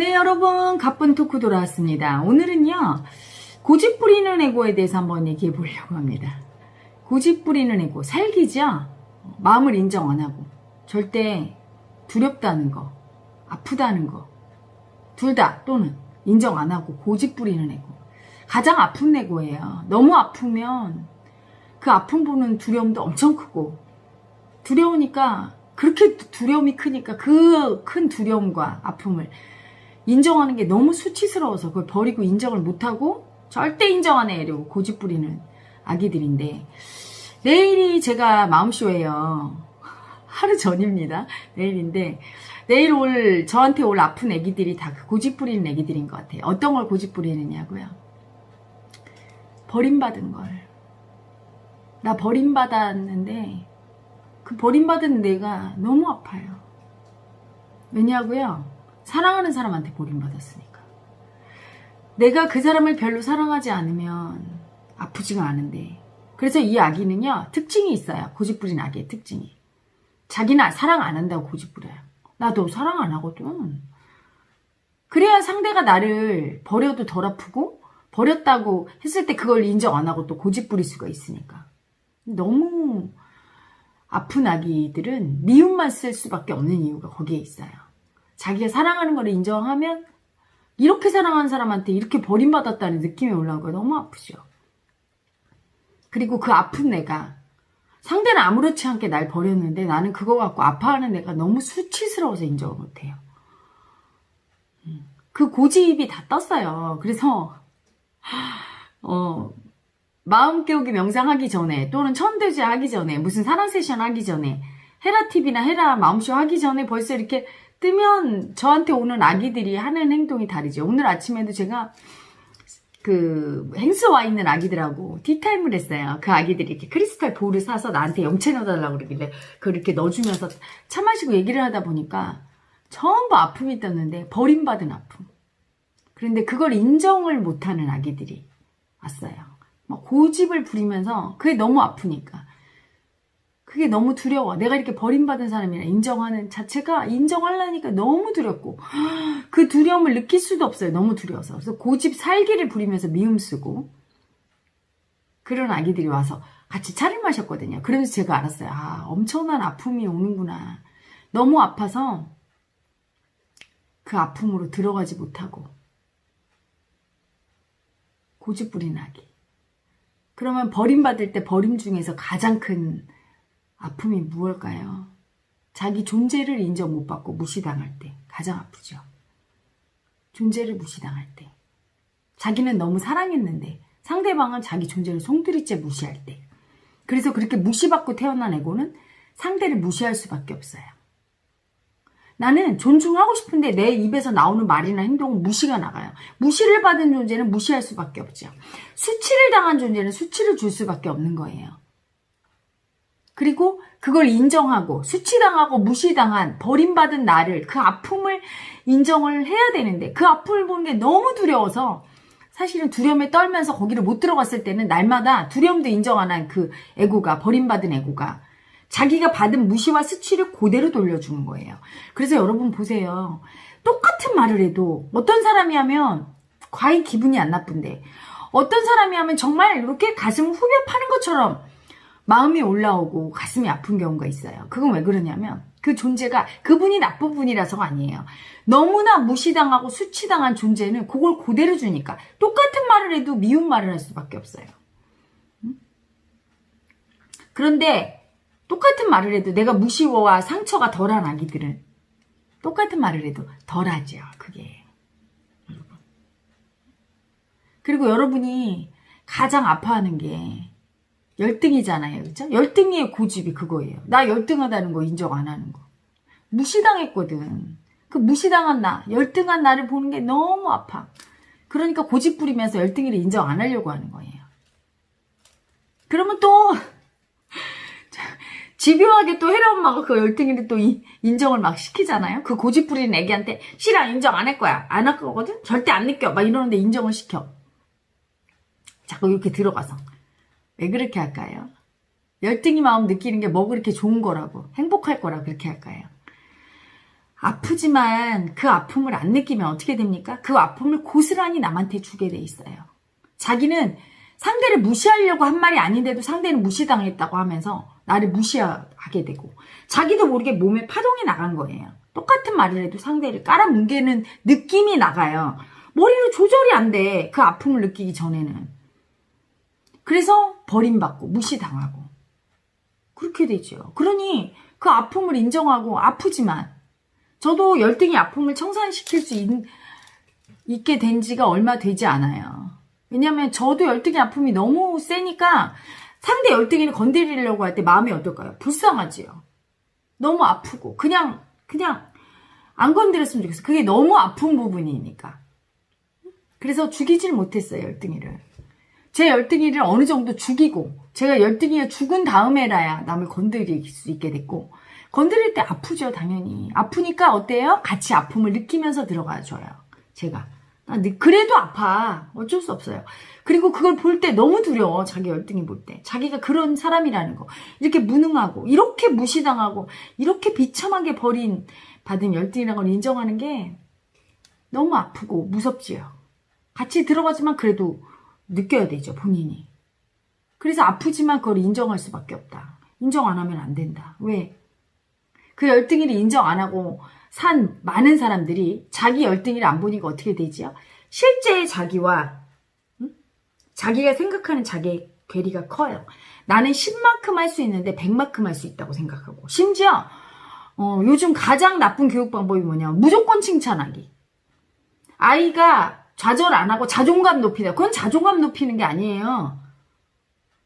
네, 여러분, 가쁜 토크 돌아왔습니다. 오늘은요, 고집 부리는 에고에 대해서 한번 얘기해 보려고 합니다. 고집 부리는 에고, 살기죠? 마음을 인정 안 하고, 절대 두렵다는 거, 아프다는 거, 둘 다 또는 인정 안 하고 고집 부리는 에고. 가장 아픈 에고예요. 너무 아프면 그 아픔 보는 두려움도 엄청 크고, 두려우니까, 그렇게 두려움이 크니까 그 큰 두려움과 아픔을 인정하는 게 너무 수치스러워서 그걸 버리고 인정을 못하고 절대 인정 안 해 이러고 고집 부리는 아기들인데, 내일이 제가 마음쇼예요. 하루 전입니다. 내일인데 내일 저한테 올 아픈 애기들이 다 그 고집 부리는 애기들인 것 같아요. 어떤 걸 고집 부리느냐고요? 버림받은 걸. 나 버림받았는데 그 버림받은 내가 너무 아파요. 왜냐고요? 사랑하는 사람한테 버림받았으니까. 내가 그 사람을 별로 사랑하지 않으면 아프지가 않은데, 그래서 이 아기는요, 특징이 있어요. 고집부린 아기의 특징이. 자기는 사랑 안 한다고 고집부려요. 나도 사랑 안 하거든. 그래야 상대가 나를 버려도 덜 아프고, 버렸다고 했을 때 그걸 인정 안 하고 또 고집부릴 수가 있으니까. 너무 아픈 아기들은 미움만 쓸 수밖에 없는 이유가 거기에 있어요. 자기가 사랑하는 걸 인정하면 이렇게 사랑하는 사람한테 이렇게 버림받았다는 느낌이 올라오는 거 너무 아프죠. 그리고 그 아픈 내가, 상대는 아무렇지 않게 날 버렸는데 나는 그거 갖고 아파하는 내가 너무 수치스러워서 인정을 못해요. 그 고집이 다 떴어요. 그래서 마음 깨우기 명상하기 전에, 또는 천대제 하기 전에, 무슨 사랑 세션 하기 전에, 헤라TV나 헤라 마음쇼 하기 전에 벌써 이렇게 뜨면 저한테 오는 아기들이 하는 행동이 다르죠. 오늘 아침에도 제가 그 행스 와 있는 아기들하고 티타임을 했어요. 그 아기들이 이렇게 크리스탈 볼을 사서 나한테 영채 넣어달라고 그러길래 그렇게 넣어주면서 차 마시고 얘기를 하다 보니까 전부 아픔이 떴는데, 버림받은 아픔. 그런데 그걸 인정을 못하는 아기들이 왔어요. 막 고집을 부리면서 그게 너무 아프니까. 그게 너무 두려워. 내가 이렇게 버림받은 사람이라 인정하는 자체가, 인정하려니까 너무 두렵고, 그 두려움을 느낄 수도 없어요. 너무 두려워서. 그래서 고집 살기를 부리면서 미움 쓰고, 그런 아기들이 와서 같이 차를 마셨거든요. 그러면서 제가 알았어요. 아, 엄청난 아픔이 오는구나. 너무 아파서 그 아픔으로 들어가지 못하고 고집 부린 아기. 그러면 버림받을 때 버림 중에서 가장 큰 아픔이 무엇일까요? 자기 존재를 인정 못 받고 무시당할 때 가장 아프죠. 존재를 무시당할 때. 자기는 너무 사랑했는데 상대방은 자기 존재를 송두리째 무시할 때. 그래서 그렇게 무시받고 태어난 에고는 상대를 무시할 수밖에 없어요. 나는 존중하고 싶은데 내 입에서 나오는 말이나 행동은 무시가 나가요. 무시를 받은 존재는 무시할 수밖에 없죠. 수치를 당한 존재는 수치를 줄 수밖에 없는 거예요. 그리고 그걸 인정하고 수치당하고 무시당한 버림받은 나를, 그 아픔을 인정을 해야 되는데, 그 아픔을 보는 게 너무 두려워서, 사실은 두려움에 떨면서 거기를 못 들어갔을 때는 날마다 두려움도 인정 안 한 그 에고가, 버림받은 에고가 자기가 받은 무시와 수치를 그대로 돌려주는 거예요. 그래서 여러분 보세요. 똑같은 말을 해도 어떤 사람이 하면 과히 기분이 안 나쁜데, 어떤 사람이 하면 정말 이렇게 가슴을 후벼 파는 것처럼 마음이 올라오고 가슴이 아픈 경우가 있어요. 그건 왜 그러냐면 그 존재가 그분이 나쁜 분이라서가 아니에요. 너무나 무시당하고 수치당한 존재는 그걸 그대로 주니까 똑같은 말을 해도 미운 말을 할 수밖에 없어요. 그런데 똑같은 말을 해도 내가 무시와 상처가 덜한 아기들은 똑같은 말을 해도 덜하죠. 그게. 그리고 여러분이 가장 아파하는 게 열등이잖아요. 그렇죠? 열등의 고집이 그거예요. 나 열등하다는 거 인정 안 하는 거. 무시당했거든. 그 무시당한 나, 열등한 나를 보는 게 너무 아파. 그러니까 고집 부리면서 열등이를 인정 안 하려고 하는 거예요. 그러면 또 집요하게 또 혜라 엄마가 그 열등이를 또 인정을 막 시키잖아요. 그 고집 부리는 애기한테 싫어, 인정 안 할 거야. 안 할 거거든? 절대 안 느껴. 막 이러는데 인정을 시켜. 자꾸 이렇게 들어가서. 왜 그렇게 할까요? 열등이 마음 느끼는 게 뭐 그렇게 좋은 거라고, 행복할 거라고 그렇게 할까요? 아프지만 그 아픔을 안 느끼면 어떻게 됩니까? 그 아픔을 고스란히 남한테 주게 돼 있어요. 자기는 상대를 무시하려고 한 말이 아닌데도 상대는 무시당했다고 하면서 나를 무시하게 되고 자기도 모르게 몸에 파동이 나간 거예요. 똑같은 말을 해도 상대를 깔아뭉개는 느낌이 나가요. 머리로 조절이 안 돼. 그 아픔을 느끼기 전에는. 그래서 버림받고 무시당하고 그렇게 되죠. 그러니 그 아픔을 인정하고 아프지만 저도 열등이 아픔을 청산시킬 수 있게 된 지가 얼마 되지 않아요. 왜냐면 저도 열등이 아픔이 너무 세니까 상대 열등이를 건드리려고 할 때 마음이 어떨까요? 불쌍하지요. 너무 아프고 그냥 안 건드렸으면 좋겠어. 그게 너무 아픈 부분이니까. 그래서 죽이질 못했어요, 열등이를. 제 열등이를 어느 정도 죽이고 제가 열등이가 죽은 다음에라야 남을 건드릴 수 있게 됐고 건드릴 때 아프죠, 당연히. 아프니까 어때요? 같이 아픔을 느끼면서 들어가줘요, 제가. 그래도 아파. 어쩔 수 없어요. 그리고 그걸 볼 때 너무 두려워. 자기 열등이 볼 때. 자기가 그런 사람이라는 거. 이렇게 무능하고 이렇게 무시당하고 이렇게 비참하게 받은 열등이라는 걸 인정하는 게 너무 아프고 무섭지요. 같이 들어가지만 그래도 느껴야 되죠, 본인이. 그래서 아프지만 그걸 인정할 수밖에 없다. 인정 안 하면 안 된다. 왜? 그 열등이를 인정 안 하고 산 많은 사람들이 자기 열등이를 안 보니까 어떻게 되지요? 실제의 자기와 자기가 생각하는 자기의 괴리가 커요. 나는 10만큼 할 수 있는데 100만큼 할 수 있다고 생각하고 심지어 요즘 가장 나쁜 교육 방법이 뭐냐? 무조건 칭찬하기. 아이가 좌절 안 하고 자존감 높이다. 그건 자존감 높이는 게 아니에요.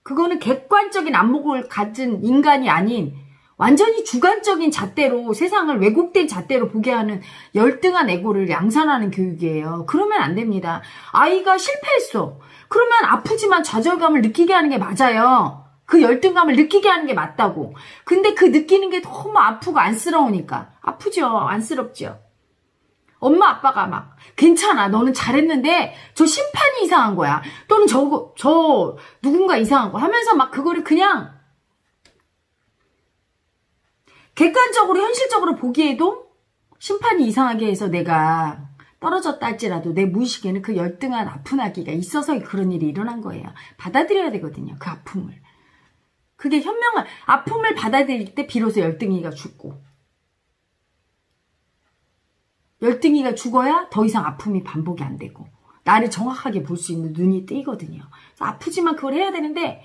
그거는 객관적인 안목을 가진 인간이 아닌 완전히 주관적인 잣대로 세상을 왜곡된 잣대로 보게 하는 열등한 에고를 양산하는 교육이에요. 그러면 안 됩니다. 아이가 실패했어. 그러면 아프지만 좌절감을 느끼게 하는 게 맞아요. 그 열등감을 느끼게 하는 게 맞다고. 근데 그 느끼는 게 너무 아프고 안쓰러우니까. 아프죠. 안쓰럽죠. 엄마 아빠가 막 괜찮아. 너는 잘했는데 저 심판이 이상한 거야. 또는 저 누군가 이상한 거 하면서 막 그거를 그냥 객관적으로 현실적으로 보기에도 심판이 이상하게 해서 내가 떨어졌다 할지라도 내 무의식에는 그 열등한 아픈 아기가 있어서 그런 일이 일어난 거예요. 받아들여야 되거든요. 그 아픔을. 그게 현명한 아픔을 받아들일 때 비로소 열등이가 죽고 열등이가 죽어야 더 이상 아픔이 반복이 안 되고 나를 정확하게 볼 수 있는 눈이 뜨이거든요. 아프지만 그걸 해야 되는데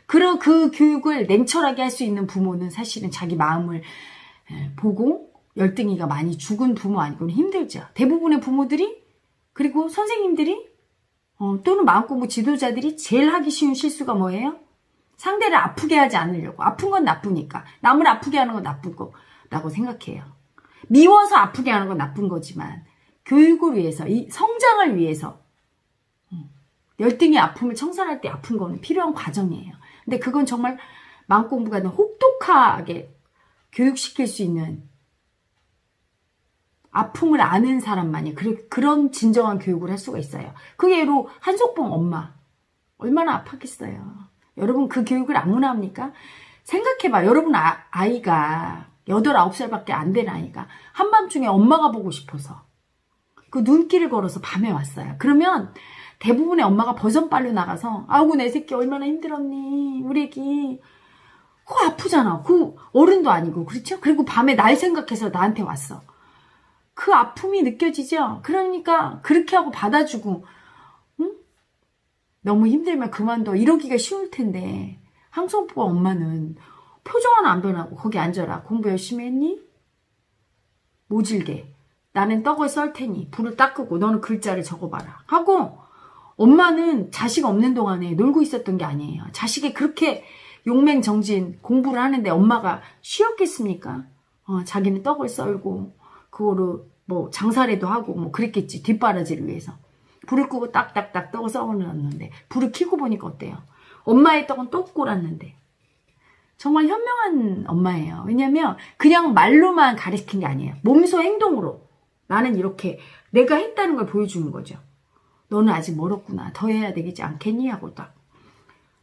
그 교육을 냉철하게 할 수 있는 부모는 사실은 자기 마음을 보고 열등이가 많이 죽은 부모 아니고는 힘들죠. 대부분의 부모들이 그리고 선생님들이 또는 마음공부 지도자들이 제일 하기 쉬운 실수가 뭐예요? 상대를 아프게 하지 않으려고. 아픈 건 나쁘니까. 남을 아프게 하는 건 나쁜 거라고 생각해요. 미워서 아프게 하는 건 나쁜 거지만 교육을 위해서, 이 성장을 위해서 열등의 아픔을 청산할 때 아픈 거는 필요한 과정이에요. 근데 그건 정말 마음공부가 혹독하게 교육시킬 수 있는 아픔을 아는 사람만이 그런 진정한 교육을 할 수가 있어요. 그게 예로 한석봉 엄마 얼마나 아팠겠어요. 여러분 그 교육을 아무나 합니까? 생각해봐. 여러분 아이가 8, 9살밖에 안 된 아이가 한밤중에 엄마가 보고 싶어서 그 눈길을 걸어서 밤에 왔어요. 그러면 대부분의 엄마가 버선발로 나가서 아이고 내 새끼 얼마나 힘들었니 우리 애기 그거 아프잖아. 그 어른도 아니고 그렇죠? 그리고 밤에 날 생각해서 나한테 왔어. 그 아픔이 느껴지죠? 그러니까 그렇게 하고 받아주고 응? 너무 힘들면 그만둬 이러기가 쉬울 텐데 항성포 엄마는 표정 하나 안 변하고 거기 앉아라. 공부 열심히 했니? 모질게. 나는 떡을 썰 테니 불을 딱 끄고 너는 글자를 적어봐라. 하고 엄마는 자식 없는 동안에 놀고 있었던 게 아니에요. 자식이 그렇게 용맹정진 공부를 하는데 엄마가 쉬었겠습니까? 자기는 떡을 썰고 그거로 뭐 장사라도 하고 뭐 그랬겠지. 뒷바라지를 위해서. 불을 끄고 딱딱딱 떡을 썰어놨는데 불을 켜고 보니까 어때요? 엄마의 떡은 또 꼬랐는데. 정말 현명한 엄마예요. 왜냐면 그냥 말로만 가르친 게 아니에요. 몸소 행동으로 나는 이렇게 내가 했다는 걸 보여주는 거죠. 너는 아직 멀었구나. 더 해야 되겠지 않겠니? 하고 딱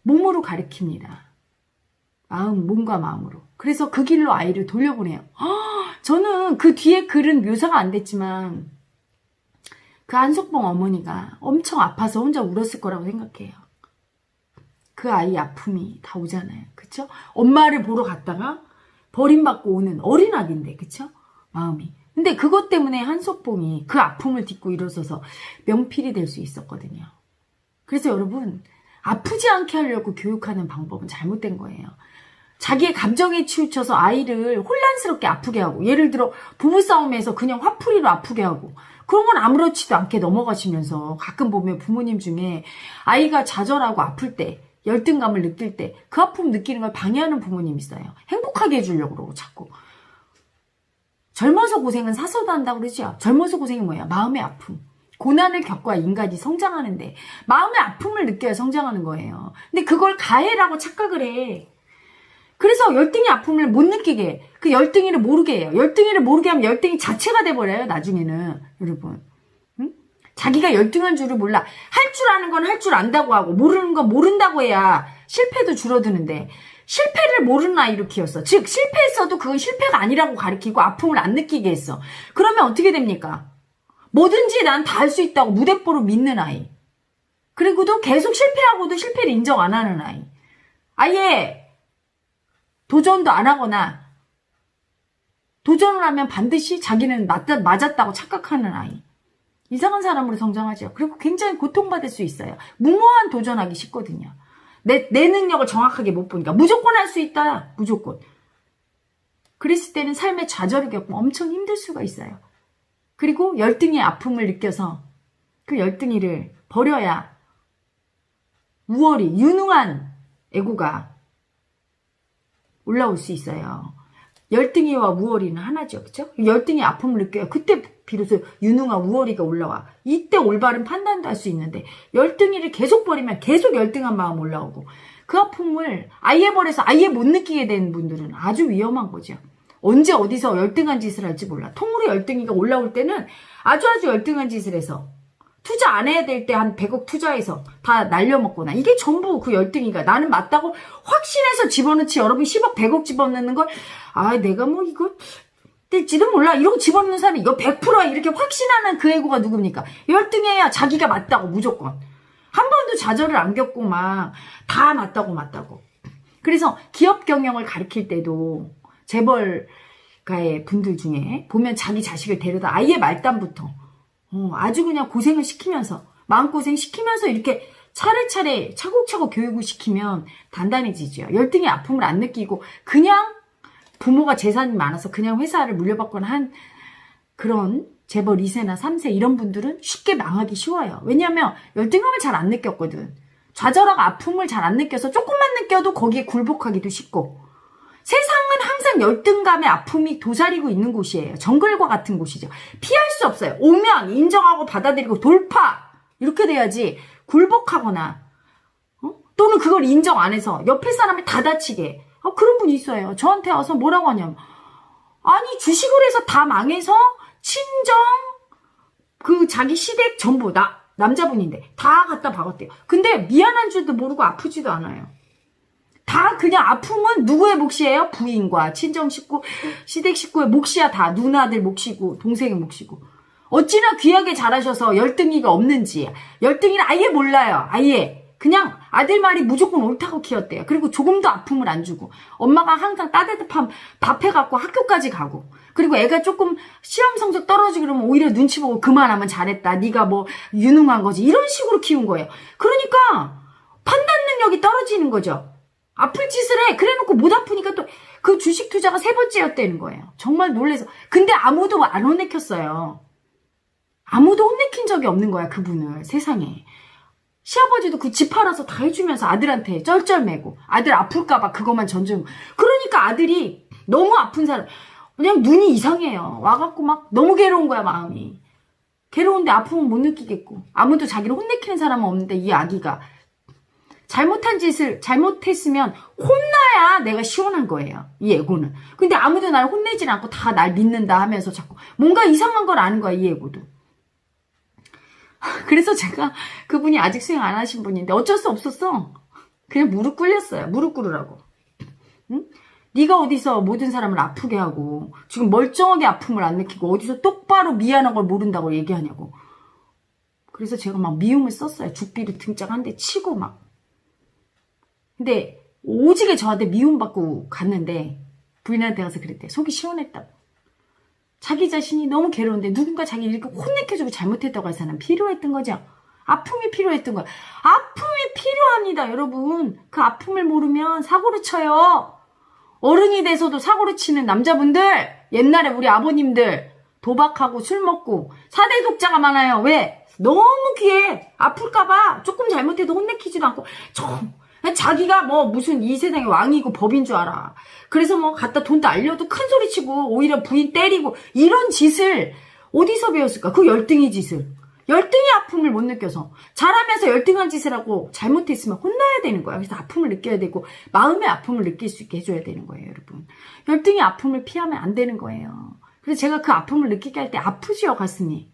몸으로 가르칩니다. 몸과 마음으로. 그래서 그 길로 아이를 돌려보내요. 저는 그 뒤에 글은 묘사가 안 됐지만 그 한석봉 어머니가 엄청 아파서 혼자 울었을 거라고 생각해요. 그 아이 아픔이 다 오잖아요. 그쵸? 엄마를 보러 갔다가 버림받고 오는 어린 아기인데, 그쵸? 마음이. 근데 그것 때문에 한석봉이 그 아픔을 딛고 일어서서 명필이 될 수 있었거든요. 그래서 여러분, 아프지 않게 하려고 교육하는 방법은 잘못된 거예요. 자기의 감정에 치우쳐서 아이를 혼란스럽게 아프게 하고, 예를 들어 부부싸움에서 그냥 화풀이로 아프게 하고, 그런 건 아무렇지도 않게 넘어가시면서 가끔 보면 부모님 중에 아이가 좌절하고 아플 때, 열등감을 느낄 때 그 아픔 느끼는 걸 방해하는 부모님 있어요. 행복하게 해주려고 그러고 자꾸. 젊어서 고생은 사서도 한다고 그러죠. 젊어서 고생이 뭐야? 마음의 아픔. 고난을 겪어야 인간이 성장하는데 마음의 아픔을 느껴야 성장하는 거예요. 근데 그걸 가해라고 착각을 해. 그래서 열등의 아픔을 못 느끼게 해. 그 열등이를 모르게 해요. 열등이를 모르게 하면 열등이 자체가 돼버려요. 나중에는. 여러분. 응? 자기가 열등한 줄을 몰라. 할 줄 아는 건 할 줄 안다고 하고 모르는 건 모른다고 해야 실패도 줄어드는데 실패를 모르는 아이로 키웠어. 즉 실패했어도 그건 실패가 아니라고 가르치고 아픔을 안 느끼게 했어. 그러면 어떻게 됩니까? 뭐든지 난 다 할 수 있다고 무대뽀로 믿는 아이. 그리고도 계속 실패하고도 실패를 인정 안 하는 아이. 아예 도전도 안 하거나 도전을 하면 반드시 자기는 맞았다고 착각하는 아이. 이상한 사람으로 성장하죠. 그리고 굉장히 고통받을 수 있어요. 무모한 도전하기 쉽거든요. 내 능력을 정확하게 못 보니까 무조건 할 수 있다. 무조건. 그랬을 때는 삶의 좌절을 겪고 엄청 힘들 수가 있어요. 그리고 열등의 아픔을 느껴서 그 열등이를 버려야 우월이 유능한 애고가 올라올 수 있어요. 열등이와 우월이는 하나죠. 그렇죠? 열등의 아픔을 느껴요. 그때 비로소 유능한 우월이가 올라와. 이때 올바른 판단도 할 수 있는데 열등이를 계속 버리면 계속 열등한 마음 올라오고 그 아픔을 아예 버려서 아예 못 느끼게 된 분들은 아주 위험한 거죠. 언제 어디서 열등한 짓을 할지 몰라. 통으로 열등이가 올라올 때는 아주 열등한 짓을 해서 투자 안 해야 될 때 한 100억 투자해서 다 날려먹거나 이게 전부 그 열등이가 나는 맞다고 확신해서 집어넣지. 여러분 10억 100억 집어넣는 걸 내가 뭐 이거 될지도 몰라 이러고 집어넣는 사람이 이거 100% 이렇게 확신하는 그 애고가 누굽니까? 열등해야 자기가 맞다고 무조건. 한 번도 좌절을 안 겪고 막 다 맞다고. 그래서 기업 경영을 가르칠 때도 재벌가의 분들 중에 보면 자기 자식을 데려다 아예 말단부터 아주 그냥 고생을 시키면서 마음고생 시키면서 이렇게 차례차례 차곡차곡 교육을 시키면 단단해지죠. 열등의 아픔을 안 느끼고 그냥 부모가 재산이 많아서 그냥 회사를 물려받거나 한 그런 재벌 2세나 3세 이런 분들은 쉽게 망하기 쉬워요. 왜냐하면 열등감을 잘 안 느꼈거든. 좌절하고 아픔을 잘 안 느껴서 조금만 느껴도 거기에 굴복하기도 쉽고 세상은 항상 열등감의 아픔이 도사리고 있는 곳이에요. 정글과 같은 곳이죠. 피할 수 없어요. 오면 인정하고 받아들이고 돌파 이렇게 돼야지 굴복하거나 또는 그걸 인정 안 해서 옆에 사람을 다 다치게 그런 분이 있어요. 저한테 와서 뭐라고 하냐면 아니 주식을 해서 다 망해서 친정 그 자기 시댁 전부 남자분인데 다 갖다 박았대요. 근데 미안한 줄도 모르고 아프지도 않아요. 다 그냥 아픔은 누구의 몫이에요? 부인과 친정 식구, 시댁 식구의 몫이야 다. 누나들 몫이고 동생의 몫이고. 어찌나 귀하게 자라셔서 열등이가 없는지. 열등이를 아예 몰라요. 아예. 그냥 아들 말이 무조건 옳다고 키웠대요. 그리고 조금도 아픔을 안 주고. 엄마가 항상 따뜻한 밥 해갖고 학교까지 가고. 그리고 애가 조금 시험 성적 떨어지고 그러면 오히려 눈치 보고 그만하면 잘했다. 네가 뭐 유능한 거지. 이런 식으로 키운 거예요. 그러니까 판단 능력이 떨어지는 거죠. 아플 짓을 해. 그래 놓고 못 아프니까 또 그 주식 투자가 3번째였다는 거예요. 정말 놀래서. 근데 아무도 안 혼내켰어요. 아무도 혼내킨 적이 없는 거야, 그분을. 세상에. 시아버지도 그 집 팔아서 다 해주면서 아들한테 쩔쩔매고 아들 아플까봐 그것만 전전. 그러니까 아들이 너무 아픈 사람 그냥 눈이 이상해요. 와갖고 막 너무 괴로운 거야 마음이. 괴로운데 아픔은 못 느끼겠고 아무도 자기를 혼내키는 사람은 없는데 이 아기가 잘못한 짓을 잘못했으면 혼나야 내가 시원한 거예요. 이 애고는. 근데 아무도 날 혼내질 않고 다 날 믿는다 하면서 자꾸 뭔가 이상한 걸 아는 거야 이 애고도. 그래서 제가 그분이 아직 수행 안 하신 분인데 어쩔 수 없었어. 그냥 무릎 꿇렸어요. 무릎 꿇으라고. 응? 네가 어디서 모든 사람을 아프게 하고 지금 멀쩡하게 아픔을 안 느끼고 어디서 똑바로 미안한 걸 모른다고 얘기하냐고. 그래서 제가 막 미움을 썼어요. 죽비를 등짝 한 대 치고 막. 근데 오지게 저한테 미움받고 갔는데 부인한테 가서 그랬대. 속이 시원했다고. 자기 자신이 너무 괴로운데 누군가 자기를 이렇게 혼내켜주고 잘못했다고 할 사람 필요했던 거죠. 아픔이 필요했던 거야. 아픔이 필요합니다, 여러분. 그 아픔을 모르면 사고를 쳐요. 어른이 돼서도 사고를 치는 남자분들, 옛날에 우리 아버님들 도박하고 술 먹고 4대 독자가 많아요. 왜? 너무 귀해. 아플까봐 조금 잘못해도 혼내키지도 않고 자기가 뭐 무슨 이 세상의 왕이고 법인 줄 알아. 그래서 뭐 갖다 돈도 알려도 큰 소리 치고 오히려 부인 때리고 이런 짓을 어디서 배웠을까? 그 열등이 짓을. 열등의 아픔을 못 느껴서 잘하면서 열등한 짓을 하고 잘못했으면 혼나야 되는 거야. 그래서 아픔을 느껴야 되고 마음의 아픔을 느낄 수 있게 해줘야 되는 거예요, 여러분. 열등의 아픔을 피하면 안 되는 거예요. 그래서 제가 그 아픔을 느끼게 할 때 아프지요, 가슴이.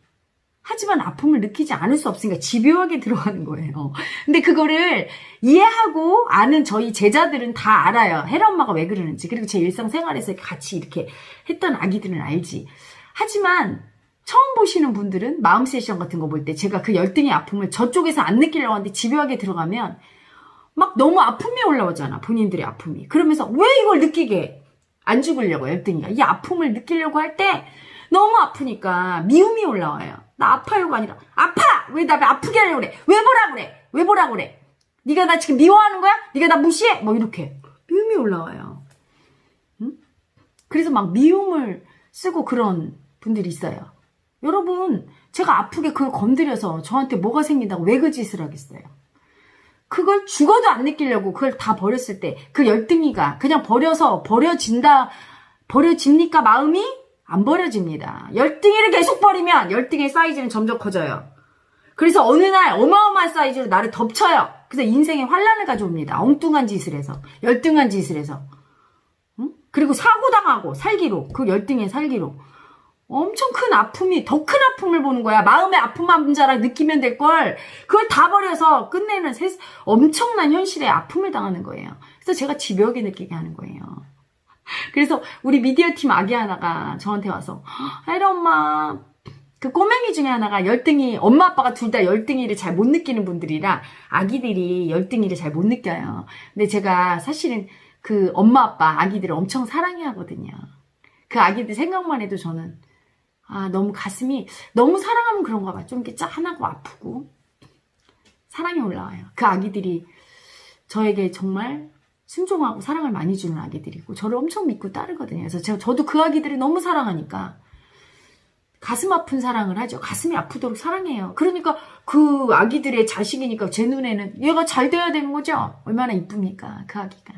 하지만 아픔을 느끼지 않을 수 없으니까 집요하게 들어가는 거예요. 근데 그거를 이해하고 아는 저희 제자들은 다 알아요. 혜라 엄마가 왜 그러는지. 그리고 제 일상생활에서 같이 이렇게 했던 아기들은 알지. 하지만 처음 보시는 분들은 마음 세션 같은 거 볼 때 제가 그 열등의 아픔을 저쪽에서 안 느끼려고 하는데 집요하게 들어가면 막 너무 아픔이 올라오잖아. 본인들의 아픔이. 그러면서 왜 이걸 느끼게 안 죽으려고 열등이가. 이 아픔을 느끼려고 할 때 너무 아프니까 미움이 올라와요. 나 아파요가 아니라 아파! 왜 나 아프게 하려고 그래? 왜 보라 그래? 왜 보라 그래? 네가 나 지금 미워하는 거야? 네가 나 무시해? 뭐 이렇게 미움이 올라와요. 응? 그래서 막 미움을 쓰고 그런 분들이 있어요. 여러분, 제가 아프게 그걸 건드려서 저한테 뭐가 생긴다고 왜 그 짓을 하겠어요? 그걸 죽어도 안 느끼려고 그걸 다 버렸을 때 그 열등이가 그냥 버려집니까 마음이? 안 버려집니다. 열등이를 계속 버리면 열등의 사이즈는 점점 커져요. 그래서 어느 날 어마어마한 사이즈로 나를 덮쳐요. 그래서 인생에 환란을 가져옵니다. 엉뚱한 짓을 해서. 열등한 짓을 해서. 응? 그리고 사고당하고 살기로. 그 열등의 살기로. 엄청 큰 아픔이 더 큰 아픔을 보는 거야. 마음의 아픔 한 자락 느끼면 될 걸 그걸 다 버려서 끝내는 엄청난 현실의 아픔을 당하는 거예요. 그래서 제가 집요하게 느끼게 하는 거예요. 그래서 우리 미디어팀 아기 하나가 저한테 와서 혜라 엄마 그 꼬맹이 중에 하나가 열등이 엄마 아빠가 둘 다 열등이를 잘 못 느끼는 분들이라 아기들이 열등이를 잘 못 느껴요. 근데 제가 사실은 그 엄마 아빠 아기들을 엄청 사랑해 하거든요. 그 아기들 생각만 해도 저는 너무 가슴이 너무 사랑하면 그런가 봐. 좀 이렇게 짠하고 아프고 사랑이 올라와요. 그 아기들이 저에게 정말 순종하고 사랑을 많이 주는 아기들이고 저를 엄청 믿고 따르거든요. 그래서 저도 그 아기들을 너무 사랑하니까 가슴 아픈 사랑을 하죠. 가슴이 아프도록 사랑해요. 그러니까 그 아기들의 자식이니까 제 눈에는 얘가 잘 돼야 되는 거죠. 얼마나 이쁩니까 그 아기가.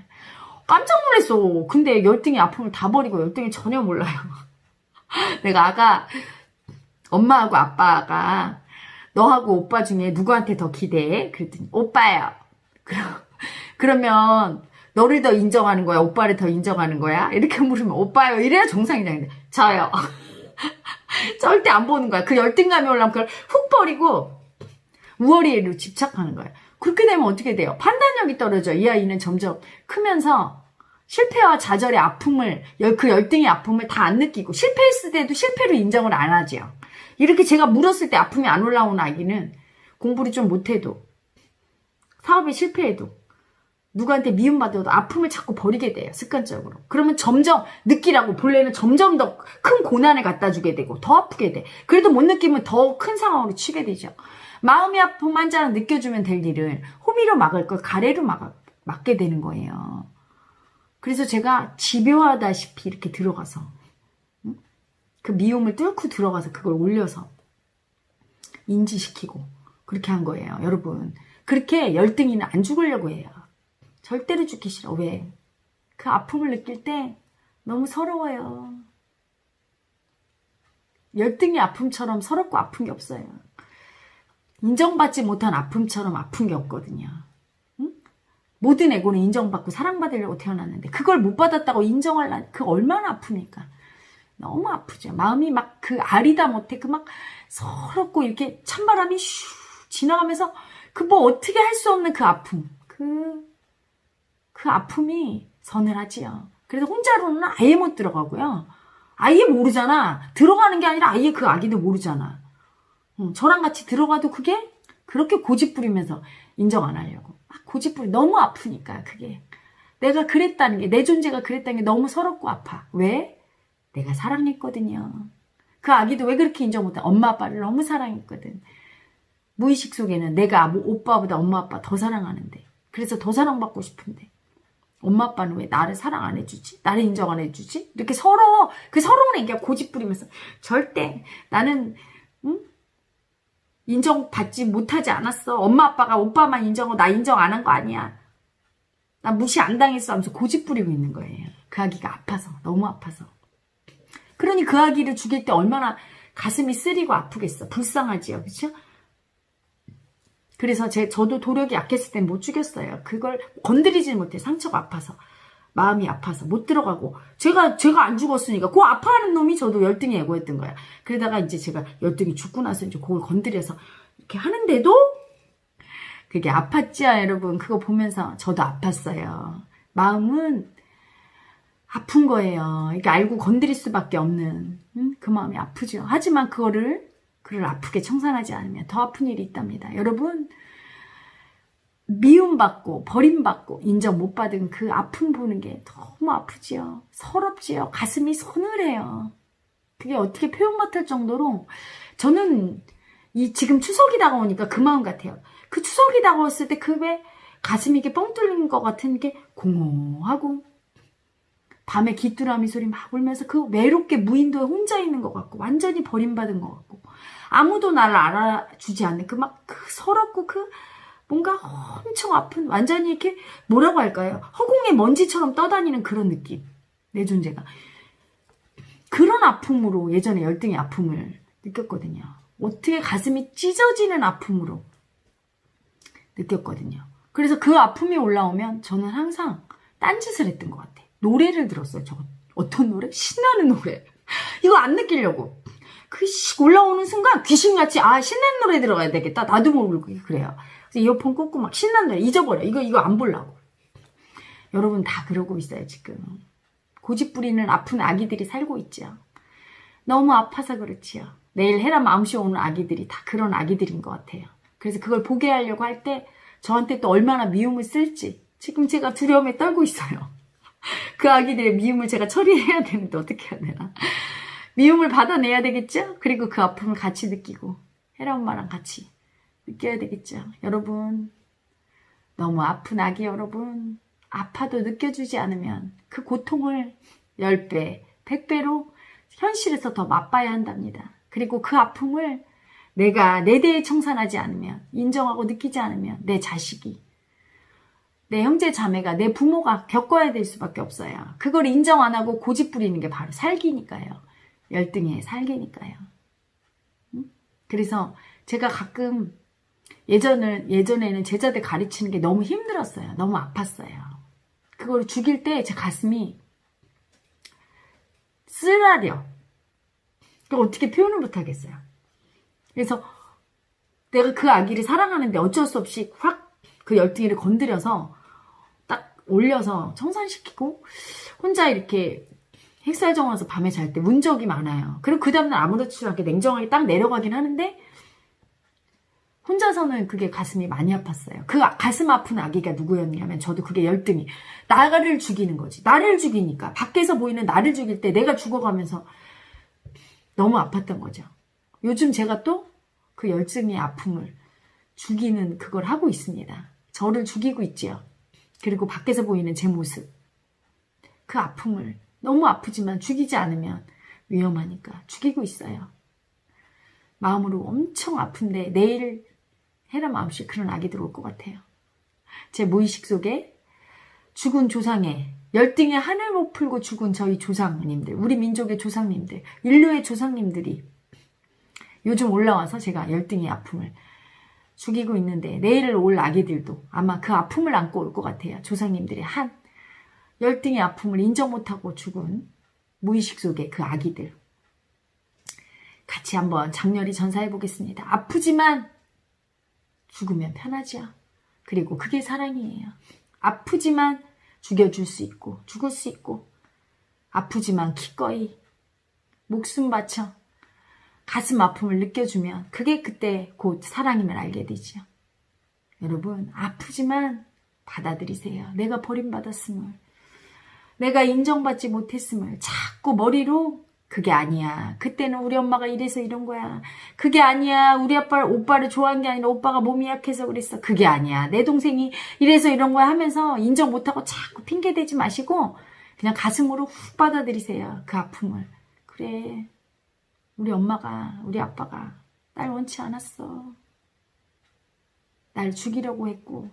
깜짝 놀랐어. 근데 열등의 아픔을 다 버리고 열등이 전혀 몰라요. 내가 엄마하고 아빠가 너하고 오빠 중에 누구한테 더 기대해? 그랬더니 오빠예요. 그러면 너를 더 인정하는 거야? 오빠를 더 인정하는 거야? 이렇게 물으면 오빠요. 이래야 정상이냐는데 저요. 절대 안 보는 거야. 그 열등감이 올라오면 그걸 훅 버리고 우월이로 집착하는 거야. 그렇게 되면 어떻게 돼요? 판단력이 떨어져. 이 아이는 점점 크면서 실패와 좌절의 아픔을 그 열등의 아픔을 다 안 느끼고 실패했을 때도 실패를 인정을 안 하죠. 이렇게 제가 물었을 때 아픔이 안 올라오는 아기는 공부를 좀 못해도 사업에 실패해도 누구한테 미움받아도 아픔을 자꾸 버리게 돼요. 습관적으로. 그러면 점점 느끼라고 본래는 점점 더 큰 고난을 갖다 주게 되고 더 아프게 돼. 그래도 못 느끼면 더 큰 상황으로 치게 되죠. 마음의 아픔 한 자락 느껴주면 될 일을 호미로 막을 걸 가래로 막게 되는 거예요. 그래서 제가 집요하다시피 이렇게 들어가서 그 미움을 뚫고 들어가서 그걸 올려서 인지시키고 그렇게 한 거예요. 여러분. 그렇게 열등이는 안 죽으려고 해요. 절대로 죽기 싫어. 왜? 그 아픔을 느낄 때 너무 서러워요. 열등의 아픔처럼 서럽고 아픈 게 없어요. 인정받지 못한 아픔처럼 아픈 게 없거든요. 응? 모든 에고는 인정받고 사랑받으려고 태어났는데 그걸 못 받았다고 인정하려니 그 얼마나 아프니까. 너무 아프죠. 마음이 막 그 아리다 못해 그 막 서럽고 이렇게 찬바람이 슈 지나가면서 그 뭐 어떻게 할 수 없는 그 아픔. 그 아픔이 서늘하지요. 그래서 혼자로는 아예 못 들어가고요. 아예 모르잖아. 들어가는 게 아니라 아예 그 아기도 모르잖아. 저랑 같이 들어가도 그게 그렇게 고집 부리면서 인정 안 하려고. 고집 부리 너무 아프니까 그게. 내가 그랬다는 게, 내 존재가 그랬다는 게 너무 서럽고 아파. 왜? 내가 사랑했거든요. 그 아기도 왜 그렇게 인정 못해? 엄마 아빠를 너무 사랑했거든. 무의식 속에는 내가 오빠보다 엄마 아빠 더 사랑하는데, 그래서 더 사랑받고 싶은데 엄마 아빠는 왜 나를 사랑 안 해주지? 나를 인정 안 해주지? 이렇게 서로 그 서러운 애기가 고집 부리면서 절대 나는 인정받지 못하지 않았어. 엄마 아빠가 오빠만 인정하고 나 인정 안 한 거 아니야. 나 무시 안 당했어 하면서 고집 부리고 있는 거예요. 그 아기가 아파서, 너무 아파서. 그러니 그 아기를 죽일 때 얼마나 가슴이 쓰리고 아프겠어. 불쌍하지요. 그렇죠? 그래서 저도 도력이 약했을 땐 못 죽였어요. 그걸 건드리지 못해. 상처가 아파서. 마음이 아파서 못 들어가고. 제가 안 죽었으니까 그 아파하는 놈이 저도 열등의 애고였던 거야. 그러다가 이제 제가 열등이 죽고 나서 이제 그걸 건드려서 이렇게 하는데도 그게 아팠지요, 여러분. 그거 보면서 저도 아팠어요. 마음은 아픈 거예요. 이게 알고 건드릴 수밖에 없는 그 마음이 아프죠. 하지만 그를 아프게 청산하지 않으면 더 아픈 일이 있답니다. 여러분, 미움받고 버림받고 인정 못 받은 그 아픔 보는 게 너무 아프지요. 서럽지요. 가슴이 서늘해요. 그게 어떻게 표현 못할 정도로 저는 지금 추석이 다가오니까 그 마음 같아요. 그 추석이 다가왔을 때 그 왜 가슴이 이렇게 뻥 뚫린 것 같은 게 공허하고 밤에 귀뚜라미 소리 막 울면서 그 외롭게 무인도에 혼자 있는 것 같고 완전히 버림받은 것 같고 아무도 나를 알아주지 않는 그 서럽고 그 뭔가 엄청 아픈 완전히 이렇게 뭐라고 할까요? 허공에 먼지처럼 떠다니는 그런 느낌. 내 존재가. 그런 아픔으로 예전에 열등의 아픔을 느꼈거든요. 어떻게 가슴이 찢어지는 아픔으로 느꼈거든요. 그래서 그 아픔이 올라오면 저는 항상 딴짓을 했던 것 같아요. 노래를 들었어요. 어떤 노래? 신나는 노래. 이거 안 느끼려고. 그 올라오는 순간 귀신같이 신나는 노래 들어가야 되겠다. 나도 모르고 그래요. 그래서 이어폰 꽂고 막 신나는 노래 잊어버려. 이거 안 보려고. 여러분 다 그러고 있어요 지금. 고집 부리는 아픈 아기들이 살고 있죠. 너무 아파서 그렇지요. 내일 헤라 9시에 오는 아기들이 다 그런 아기들인 것 같아요. 그래서 그걸 보게 하려고 할 때 저한테 또 얼마나 미움을 쓸지 지금 제가 두려움에 떨고 있어요. 그 아기들의 미움을 제가 처리해야 되는데 어떻게 해야 되나. 미움을 받아내야 되겠죠? 그리고 그 아픔을 같이 느끼고 헤라 엄마랑 같이 느껴야 되겠죠. 여러분, 너무 아픈 아기 여러분, 아파도 느껴주지 않으면 그 고통을 10배, 100배로 현실에서 더 맛봐야 한답니다. 그리고 그 아픔을 내가 내 대에 청산하지 않으면, 인정하고 느끼지 않으면 내 자식이, 내 형제 자매가, 내 부모가 겪어야 될 수밖에 없어요. 그걸 인정 안 하고 고집 부리는 게 바로 살기니까요. 열등의 살기니까요. 그래서 제가 가끔 예전에는 제자들 가르치는 게 너무 힘들었어요. 너무 아팠어요. 그걸 죽일 때 제 가슴이 쓰라려. 그걸 어떻게 표현을 못하겠어요. 그래서 내가 그 아기를 사랑하는데 어쩔 수 없이 확 그 열등이를 건드려서 딱 올려서 청산시키고 혼자 이렇게 헥살정원에서 밤에 잘 때 운 적이 많아요. 그리고 그 다음날 아무렇지도 않게 냉정하게 딱 내려가긴 하는데 혼자서는 그게 가슴이 많이 아팠어요. 그 가슴 아픈 아기가 누구였냐면 저도 그게 열등이. 나를 죽이는 거지. 나를 죽이니까. 밖에서 보이는 나를 죽일 때 내가 죽어가면서 너무 아팠던 거죠. 요즘 제가 또 그 열등의 아픔을 죽이는 그걸 하고 있습니다. 저를 죽이고 있지요. 그리고 밖에서 보이는 제 모습. 그 아픔을 너무 아프지만 죽이지 않으면 위험하니까 죽이고 있어요. 마음으로 엄청 아픈데 내일 헤라 9시에 그런 아기들 올 것 같아요. 제 무의식 속에 죽은 조상의 열등의 한을 못 풀고 죽은 저희 조상님들, 우리 민족의 조상님들, 인류의 조상님들이 요즘 올라와서 제가 열등의 아픔을 죽이고 있는데 내일 올 아기들도 아마 그 아픔을 안고 올 것 같아요. 조상님들의 한 열등의 아픔을 인정 못하고 죽은 무의식 속의 그 아기들. 같이 한번 장렬히 전사해 보겠습니다. 아프지만 죽으면 편하죠. 그리고 그게 사랑이에요. 아프지만 죽여줄 수 있고 죽을 수 있고 아프지만 기꺼이 목숨 바쳐 가슴 아픔을 느껴주면 그게 그때 곧 사랑임을 알게 되죠. 여러분 아프지만 받아들이세요. 내가 버림받았음을, 내가 인정받지 못했음을 자꾸 머리로 그게 아니야. 그때는 우리 엄마가 이래서 이런 거야. 그게 아니야. 우리 오빠를 좋아한 게 아니라 오빠가 몸이 약해서 그랬어. 그게 아니야. 내 동생이 이래서 이런 거야 하면서 인정 못하고 자꾸 핑계대지 마시고 그냥 가슴으로 훅 받아들이세요. 그 아픔을. 그래. 우리 엄마가, 우리 아빠가 날 원치 않았어. 날 죽이려고 했고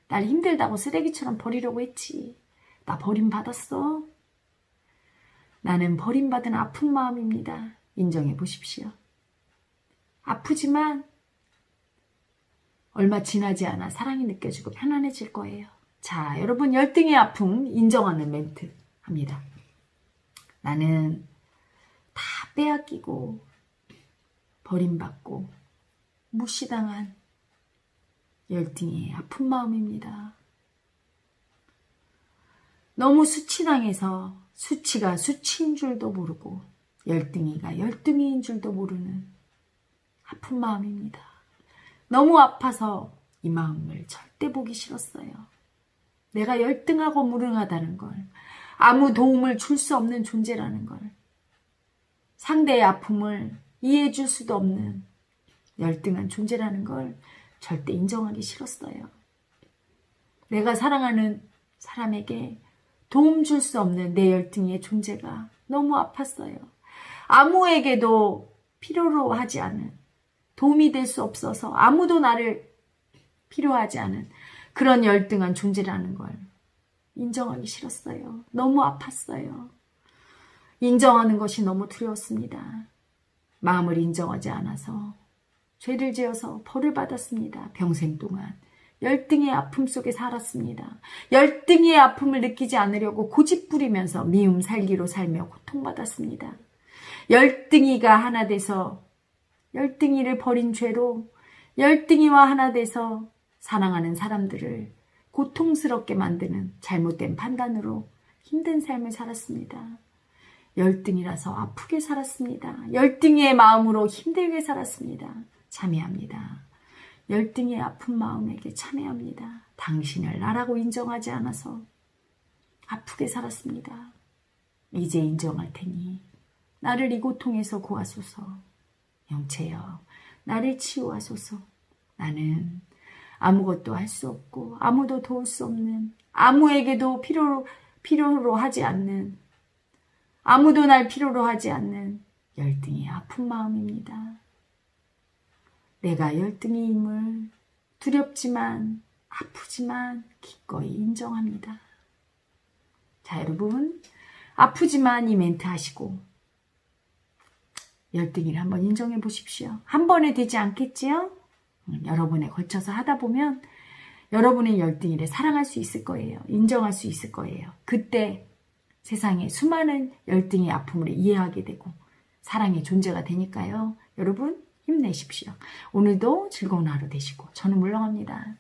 날 힘들다고 쓰레기처럼 버리려고 했지. 나 버림받았어. 나는 버림받은 아픈 마음입니다. 인정해 보십시오. 아프지만 얼마 지나지 않아 사랑이 느껴지고 편안해질 거예요. 자, 여러분 열등의 아픔 인정하는 멘트 합니다. 나는 다 빼앗기고 버림받고 무시당한 열등의 아픈 마음입니다. 너무 수치당해서 수치가 수치인 줄도 모르고 열등이가 열등이인 줄도 모르는 아픈 마음입니다. 너무 아파서 이 마음을 절대 보기 싫었어요. 내가 열등하고 무능하다는 걸, 아무 도움을 줄 수 없는 존재라는 걸, 상대의 아픔을 이해해 줄 수도 없는 열등한 존재라는 걸 절대 인정하기 싫었어요. 내가 사랑하는 사람에게 도움 줄 수 없는 내 열등의 존재가 너무 아팠어요. 아무에게도 필요로 하지 않은, 도움이 될 수 없어서 아무도 나를 필요하지 않은 그런 열등한 존재라는 걸 인정하기 싫었어요. 너무 아팠어요. 인정하는 것이 너무 두려웠습니다. 마음을 인정하지 않아서 죄를 지어서 벌을 받았습니다. 평생 동안 열등의 아픔 속에 살았습니다. 열등의 아픔을 느끼지 않으려고 고집부리면서 미움 살기로 살며 고통받았습니다. 열등이가 하나 돼서 열등이를 버린 죄로 열등이와 하나 돼서 사랑하는 사람들을 고통스럽게 만드는 잘못된 판단으로 힘든 삶을 살았습니다. 열등이라서 아프게 살았습니다. 열등이의 마음으로 힘들게 살았습니다. 참회합니다. 열등의 아픈 마음에게 참회합니다. 당신을 나라고 인정하지 않아서 아프게 살았습니다. 이제 인정할 테니 나를 이 고통에서 구하소서. 영체여, 나를 치유하소서. 나는 아무것도 할 수 없고 아무도 도울 수 없는, 아무에게도 필요로 하지 않는, 아무도 날 필요로 하지 않는 열등의 아픈 마음입니다. 내가 열등이임을 두렵지만 아프지만 기꺼이 인정합니다. 자, 여러분 아프지만 이 멘트 하시고 열등이를 한번 인정해 보십시오. 한 번에 되지 않겠지요? 여러 번에 걸쳐서 하다 보면 여러분의 열등이를 사랑할 수 있을 거예요. 인정할 수 있을 거예요. 그때 세상의 수많은 열등의 아픔을 이해하게 되고 사랑의 존재가 되니까요. 여러분 힘내십시오. 오늘도 즐거운 하루 되시고 저는 물러갑니다.